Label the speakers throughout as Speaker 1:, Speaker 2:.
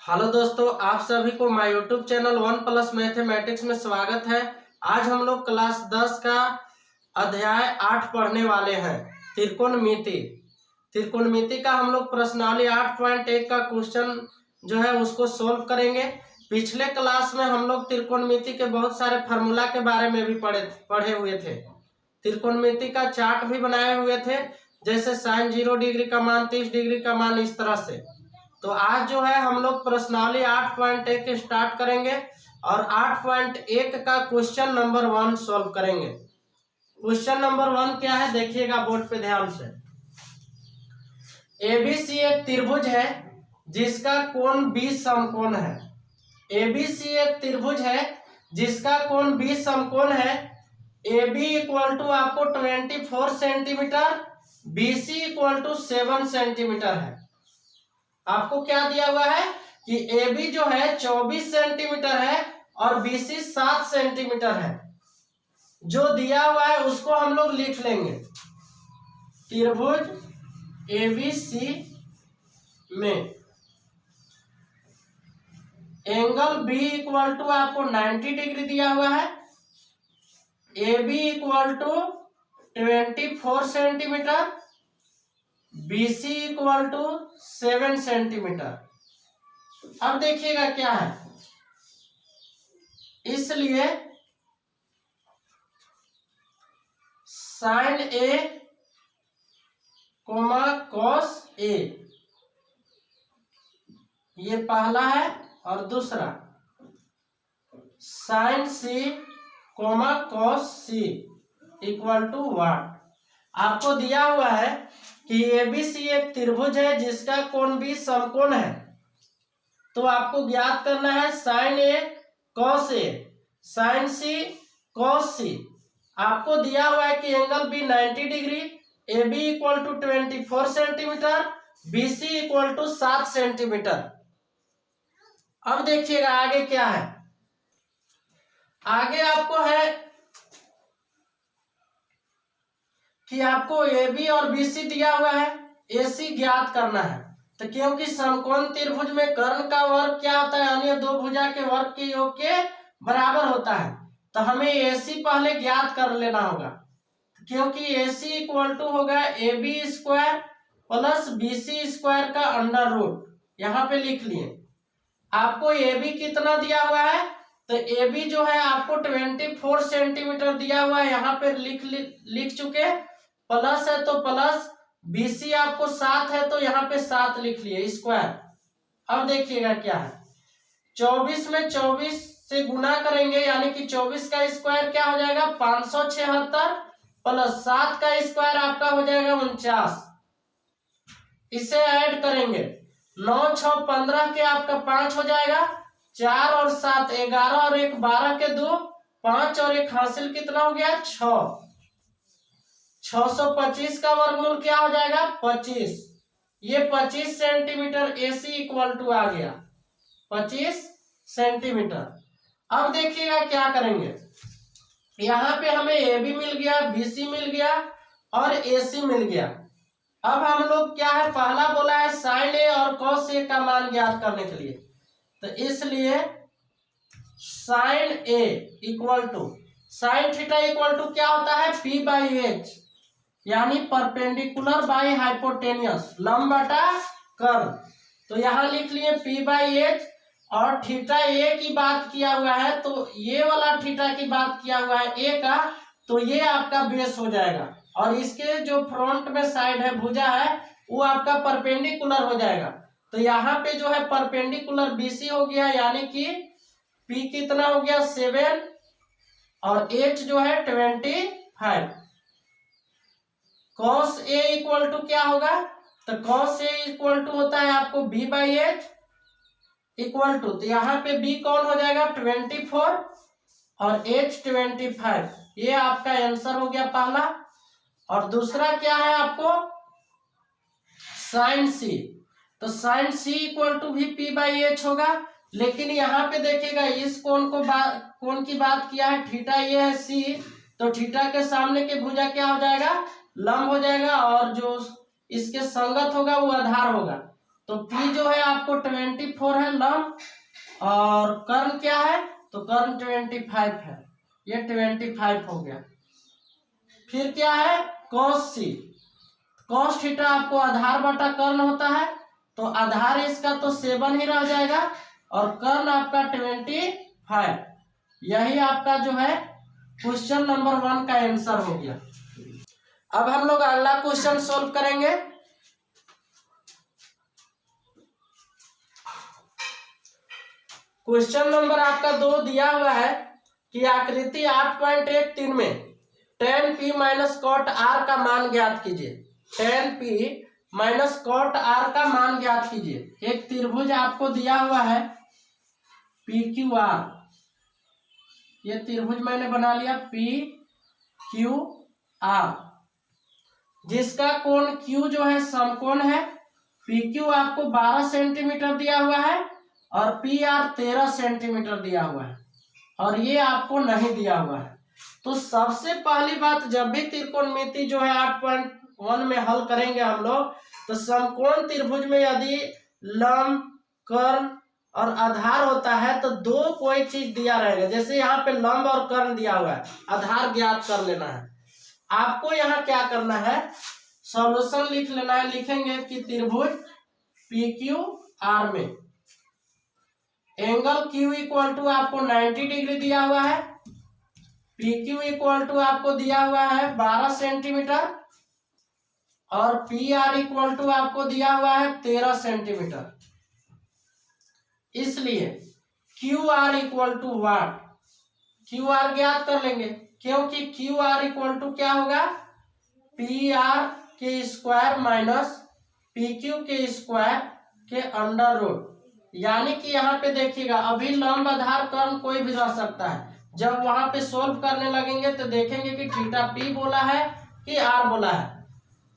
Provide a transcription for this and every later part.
Speaker 1: Hello दोस्तों, आप सभी को माय यूट्यूब चैनल 1+ मैथमेटिक्स में स्वागत है। आज हम लोग क्लास 10 का अध्याय 8 पढ़ने वाले हैं। त्रिकोणमिति। त्रिकोणमिति का हम लोग प्रश्नावली 8.1 का क्वेश्चन जो है उसको सोल्व करेंगे। पिछले क्लास में हम लोग त्रिकोणमिति के बहुत सारे फार्मूला के बारे में भी पढ़े हुए थे। त्रिकोणमिति का चार्ट भी बनाए हुए थे, जैसे sin 0 डिग्री का मान, 30 डिग्री का मान, इस तरह से। तो आज जो है हम लोग प्रश्नावली 8.1 स्टार्ट करेंगे और 8.1 का क्वेश्चन नंबर 1 सॉल्व करेंगे। क्वेश्चन नंबर 1 क्या है, देखिएगा बोर्ड पे ध्यान से। एबीसी एक त्रिभुज है जिसका कोण 20 समकोण है। एबीसी एक त्रिभुज है जिसका कोण 20 समकोण है। AB इक्वल टू आपको 24 centimetre, BC equal to 7 centimetre है। आपको क्या दिया हुआ है कि AB जो है 24 सेंटीमीटर है और BC 7 सेंटीमीटर है। जो दिया हुआ है उसको हम लोग लिख लेंगे। त्रिभुज ABC में एंगल B इक्वल टू आपको 90 डिग्री दिया हुआ है। AB equal to 24 centimetre, BC equal to 7 centimetre. अब देखिएगा क्या है, इसलिए sine A comma cos A, ये पहला है, और दूसरा sine C comma cos C equal to what. आपको दिया हुआ है कि एबीसी एक त्रिभुज है जिसका कोण 20 समकोण है। तो आपको ज्ञात करना है sine A cos A, sine C cos C। आपको दिया हुआ है कि angle B 90 degree, AB equal to 24 centimetre, BC equal to 7 centimetre. अब देखिएगा आगे क्या है। आगे आपको है कि आपको AB और BC दिया हुआ है, AC ज्ञात करना है। तो क्योंकि समकोण त्रिभुज में कर्ण का वर्ग क्या होता है, अन्य दो भुजा के वर्ग के योग के बराबर होता है। तो हमें AC पहले ज्ञात कर लेना होगा, क्योंकि AC इक्वल टू होगा AB square plus BC square का अंडर रूट। यहाँ पे लिख लिए। आपको AB कितना दिया हुआ है, तो AB जो है आपको 24 सेंटीमीटर दिया हुआ है, यहाँ पे लिख चुके। प्लस है तो प्लस, BC आपको 7 है तो यहाँ पे 7 लिख लिए स्क्वायर। अब देखिएगा क्या है, 24 में 24 से गुना करेंगे, यानी कि 24 का स्क्वायर क्या हो जाएगा 576, प्लस 7 का स्क्वायर आपका हो जाएगा 49। इसे ऐड करेंगे, 9 6 15 के आपका 5 हो जाएगा, 4 और 7 11 और 1 12 के 2 5 और 1 हासिल कितना हो गया 6। 625 का वर्गमूल क्या हो जाएगा 25। ये 25 सेंटीमीटर AC इक्वल टू आ गया 25 सेंटीमीटर। अब देखिएगा क्या करेंगे, यहाँ पे हमें AB मिल गया, BC मिल गया और AC मिल गया। अब हम लोग क्या है, पहला बोला है साइन A और कॉस A का मान ज्ञात करने के लिए। तो इसलिए sine A equal to sine theta equal to क्या होता है P/H, यानी परपेंडिकुलर बाय हाइपोटेनियस, लंब बटा कर्ण। तो यहाँ लिख लिए P/H, और थीटा A की बात किया हुआ है, तो ये वाला थीटा की बात किया हुआ है A का, तो ये आपका बेस हो जाएगा, और इसके जो फ्रंट में साइड है, भुजा है, वो आपका परपेंडिकुलर हो जाएगा। तो यहाँ पे जो है परपेंडिकुलर BC हो गया, यानी कि P कितना हो गया 7 और H जो है 25। cos A इक्वल टू क्या होगा, तो cos A इक्वल टू होता है आपको B/H इक्वल टू, तो यहाँ पे B कौन हो जाएगा 24 और H 25। ये आपका आंसर हो गया पहला। और दूसरा क्या है आपको साइन C, तो साइन C इक्वल टू भी P/H होगा। लेकिन यहाँ पे देखिएगा इस कोण की बात किया है, थीटा ये है C, तो थीटा के सामने के भुजा क्या हो जाएगा लंब हो जाएगा, और जो इसके संगत होगा वो आधार होगा। तो P जो है आपको 24 है लंब, और कर्ण क्या है, तो कर्ण 25 है, ये 25 हो गया। फिर क्या है cos C, cos थीटा आपको आधार बटा कर्ण होता है, तो आधार इसका तो 7 ही रह जाएगा, और कर्ण आपका 25। यही आपका जो है क्वेश्चन नंबर 1 का आंसर हो गया। अब हम लोग अगला क्वेश्चन सोल्व करेंगे। क्वेश्चन नंबर आपका 2 दिया हुआ है कि आकृति 8.13 में tan P minus cot R का मान ज्ञात कीजिए। tan P minus cot R का मान ज्ञात कीजिए। एक त्रिभुज आपको दिया हुआ है PQR, ये त्रिभुज मैंने बना लिया PQR, जिसका कोण Q जो है समकोण है। PQ आपको 12 सेंटीमीटर दिया हुआ है और PR 13 सेंटीमीटर दिया हुआ है, और ये आपको नहीं दिया हुआ है। तो सबसे पहली बात, जब भी त्रिकोणमिति जो है 8.1 में हल करेंगे हम लोग, तो समकोण त्रिभुज में यदि लंब, कर्ण और आधार होता है तो दो कोई चीज दिया रहेगा। जैसे यहाँ पे लंब और कर्ण दिया हुआ है, आधार ज्ञात कर लेना है। आपको यहाँ क्या करना है, सॉल्यूशन लिख लेना है। लिखेंगे कि त्रिभुज PQR में एंगल Q इक्वल टू आपको 90 डिग्री दिया हुआ है, PQ इक्वल टू आपको दिया हुआ है 12 सेंटीमीटर, और PR इक्वल टू आपको दिया हुआ है 13 सेंटीमीटर। इसलिए QR equal to what, QR ज्ञात कर लेंगे, क्योंकि QR इक्वल टू क्या होगा, PR के स्क्वायर माइनस PQ के स्क्वायर के अंडर रूट। यानी कि यहाँ पे देखिएगा, अभी लंब, आधार, कर्ण कोई भी रह सकता है। जब वहां पे सोल्व करने लगेंगे तो देखेंगे कि थीटा P बोला है कि R बोला है।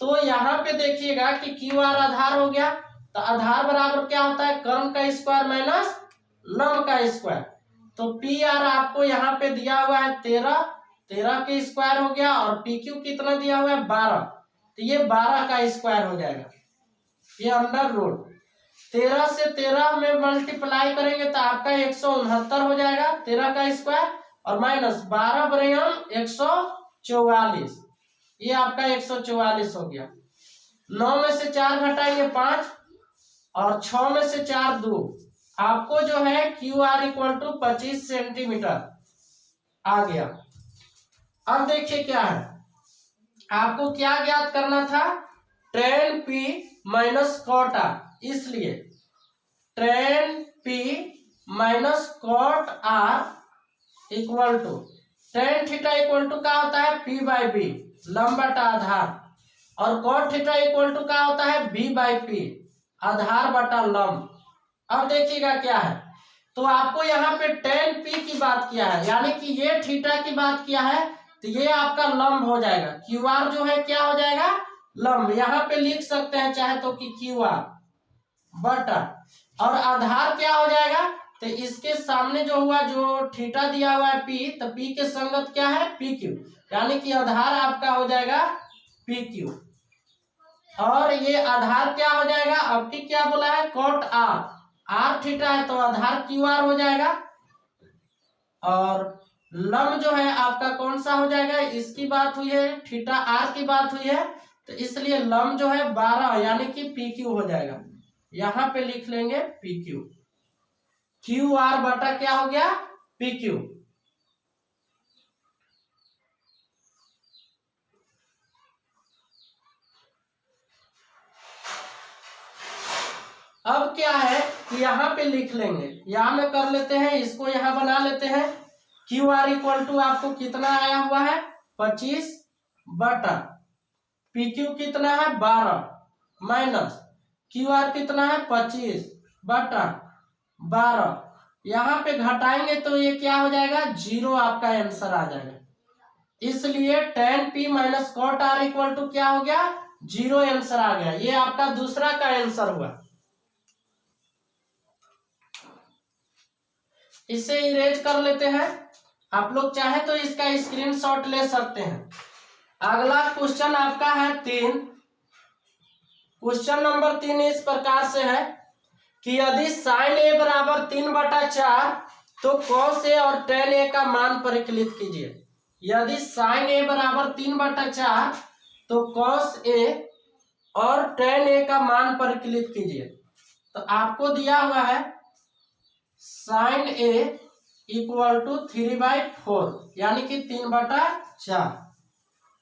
Speaker 1: तो यहाँ पे देखिएगा कि QR आधार हो गया, तो आधार बराबर क्या होता है, कर्ण का स्क्वायर माइनस लंब का स्क्वायर। तो PR आपको यहाँ पे दिया हुआ है 13 के स्क्वायर हो गया, और PQ कितना दिया हुआ है 12, तो ये 12 का स्क्वायर हो जाएगा, ये अंडर रूट। 13 से 13 में मल्टीप्लाई करेंगे तो आपका 169 हो जाएगा 13 का स्क्वायर, और माइनस 12 बराबर 144, ये आपका 144 हो गया। 9 में से 4 घटाएंगे 5, और 6 में से 4 2, आपको जो है QR इक्वल टू 25 सेंटीमीटर आ गया। अब देखिए क्या है, आपको क्या ज्ञात करना था, tan P minus cot R। इसलिए tan P minus cot R equal to tan theta equal to क्या होता है, P बाई B लंब बटा आधार, और cot थीटा इक्वल टू क्या होता है, B बाई P आधार बटा लंब। अब देखिएगा क्या है, तो आपको यहाँ पे tan P की बात किया है, यानी कि ये थीटा की बात किया है, तो ये आपका लंब हो जाएगा। QR जो है क्या हो जाएगा, लंब। यहाँ पे लिख सकते हैं चाहे तो कि QR बटा, और आधार क्या हो जाएगा, तो इसके सामने जो हुआ, जो थीटा दिया हुआ है P, तो P के संगत क्या है PQ, यानी कि आधार आपका हो जाएगा PQ, और ये आधार क्या हो जाएगा, अब की क्या बोला है, cot R, R थीटा है तो आधार QR हो जाएगा, और लंब जो है आपका कौन सा हो जाएगा, इसकी बात हुई है, थीटा R की बात हुई है, तो इसलिए लंब जो है 12 यानी कि PQ हो जाएगा। यहाँ पे लिख लेंगे PQ, QR बटा क्या हो गया, PQ। अब क्या है कि यहाँ पे लिख लेंगे, यहाँ में कर लेते हैं, इसको यहाँ बना लेते हैं। QR इक्वल टू आपको कितना आया हुआ है 25 बटा PQ कितना है 12 माइनस QR कितना है 25 बटा 12, यहाँ पे घटाएंगे तो ये क्या हो जाएगा, 0 आपका आंसर आ जाएगा। इसलिए tan P minus cot R equal to क्या हो गया, 0 आंसर आ गया। ये आपका दूसरा का आंसर हुआ। इसे इरेज कर लेते हैं, आप लोग चाहे तो इसका स्क्रीनशॉट ले सकते हैं। अगला क्वेश्चन आपका है 3, क्वेश्चन नंबर 3 इस प्रकार से है कि यदि साइन ए बराबर 3/4 तो कॉस ए और टेन ए का मान परिकलित कीजिए। यदि साइन ए बराबर 3/4 तो कॉस ए और टेन ए का मान परिकलित कीजिए। तो आपको दिया हुआ है साइन ए इक्वल टू 3/4 यानी कि 3/4,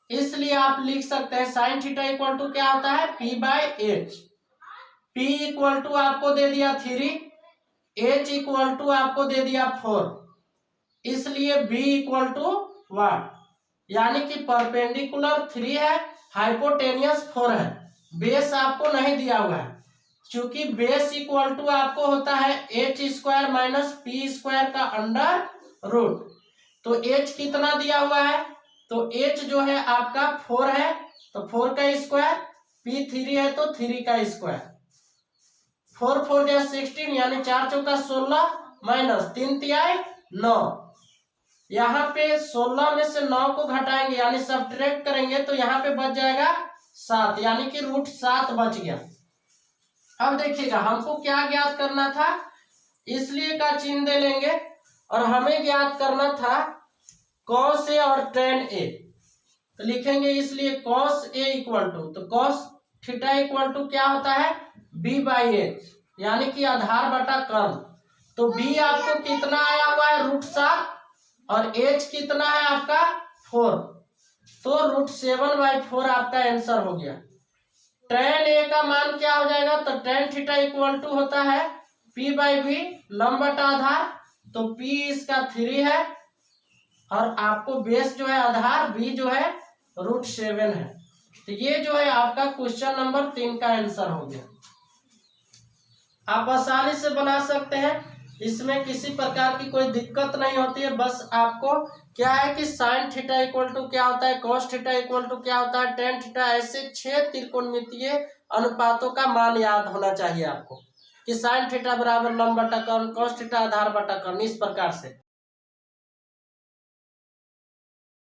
Speaker 1: इसलिए आप लिख सकते हैं साइन थीटा इक्वल टू क्या होता है P/H। P इक्वल टू आपको दे दिया 3, H इक्वल टू आपको दे दिया 4, इसलिए B इक्वल टू 1, यानी कि परपेंडिकुलर 3 है, हाइपोटेनियस 4 है। बेस आपको नहीं दिया हुआ है, क्योंकि बेस इक्वल टू आपको होता है H² माइनस P² का अंडर रूट। तो H कितना दिया हुआ है, तो H जो है आपका 4 है, तो 4 का स्क्वायर, P 3 है तो 3 का स्क्वायर, 4 4 या 16 यानी 4 चौका 16 माइनस 3 तिहाई 9। यहाँ पे 16 में से 9 को घटाएंगे यानी सब्ट्रैक्ट करेंगे तो यहाँ पे बच जाएगा 7, यानी कि √7 बच गया। अब देखिएगा हमको क्या ज्ञात करना था, इसलिए का चिन्ह दे लेंगे और हमें ज्ञात करना था कॉस ए और टेन ए। तो लिखेंगे इसलिए कॉस ए इक्वल टू, तो कॉस थीटा इक्वल टू क्या होता है B/H, यानी कि आधार बटा कर्ण। तो B आपको कितना आया हुआ है √7 और H कितना है आपका 4, तो √7/4 आपका आंसर हो गया। टेन ए का मान क्या हो जाएगा, तो टेन थीटा इक्वल टू होता है P/V लंब बटा आधार, तो P इसका 3 है और आपको बेस जो है आधार B जो है √7 है। तो ये जो है आपका क्वेश्चन नंबर 3 का आंसर हो गया। आप आसानी से बना सकते हैं, इसमें किसी प्रकार की कोई दिक्कत नहीं होती है। बस आपको क्या है कि साइन थीटा इक्वल टू क्या होता है, कॉस थीटा इक्वल टू क्या होता है, टेन थीटा, ऐसे 6 त्रिकोणमितीय अनुपातों का मान याद होना चाहिए आपको कि साइन थीटा बराबर लंब बटा कर्ण, कॉस थीटा आधार बटा कर्ण, इस प्रकार से।